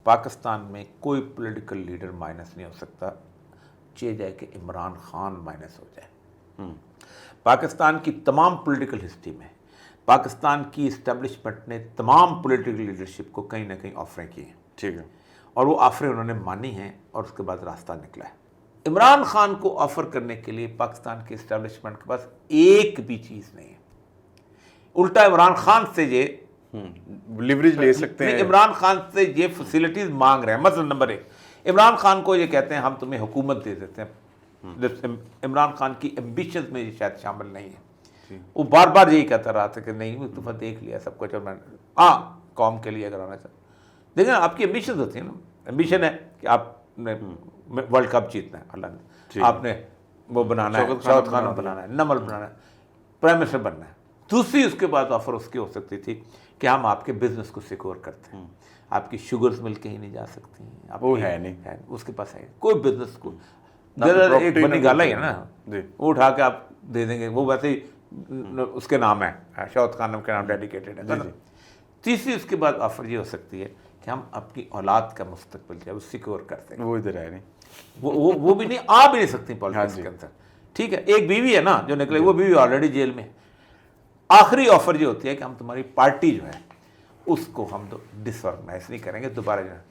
پاکستان میں کوئی political leader minus نہیں ہو سکتا، چاہے جائے کہ عمران خان مائنس ہو جائے۔ پاکستان کی تمام پولیٹیکل ہسٹری میں پاکستان کی اسٹیبلشمنٹ نے تمام پولیٹیکل لیڈرشپ کو کہیں نہ کہیں آفریں کی ہیں، ٹھیک ہے، اور وہ آفریں انہوں نے مانی ہیں، اور اس کے بعد راستہ نکلا ہے۔ عمران خان کو آفر کرنے کے لیے پاکستان کی اسٹیبلشمنٹ کے پاس ایک بھی چیز نہیں ہے، الٹا عمران خان سے یہ لیوریج لے سکتے ہیں، عمران خان سے یہ فیسلٹیز مانگ رہے ہیں۔ مثلا نمبر 1، عمران خان کو یہ کہتے ہیں ہم تمہیں حکومت دے دیتے ہیں۔ عمران خان کی ایمبیشنز میں یہ شاید شامل نہیں ہے، وہ بار بار یہی کہتا رہا تھا کہ نہیں تمہیں دیکھ لیا سب کچھ، اور میں قوم کے لیے اگر آنا چاہتا دیکھیں آپ کی ایمبیشنز ہوتی ہیں نا، ایمبیشن ہے کہ آپ نے ورلڈ کپ جیتنا ہے، اللہ نے آپ نے وہ بنانا ہے، شوکت خان بنانا ہے، نمل بنانا ہے، پرائم منسٹر بننا ہے۔ دوسری اس کے بعد آفر اس کی ہو سکتی تھی کہ ہم آپ کے بزنس کو سیکور کرتے ہیں، آپ کی شوگرز مل کہیں نہیں جا سکتی ہیں، وہ ہے نہیں، اس کے پاس ہے کوئی بزنس کو ایک بنی گالا ہی ہے نا، وہ اٹھا کے آپ دے دیں گے، وہ ویسے ہی اس کے نام ہے، شوکت خان کے نام ڈیڈیکیٹڈ ہے۔ تیسری اس کے بعد آفر یہ ہو سکتی ہے کہ ہم اپنی اولاد کا مستقبل جو ہے وہ سیکور کرتے ہیں، وہ ادھر ہے نہیں، وہ بھی نہیں آ بھی نہیں سکتی پالیٹکس کے اندر، ٹھیک ہے۔ ایک بیوی ہے نا جو نکلے، وہ بیوی آلریڈی جیل میں ہے۔ آخری آفر یہ ہوتی ہے کہ ہم تمہاری پارٹی جو ہے اس کو ہم ڈس آرگنائز نہیں کریں گے، دوبارہ جو ہے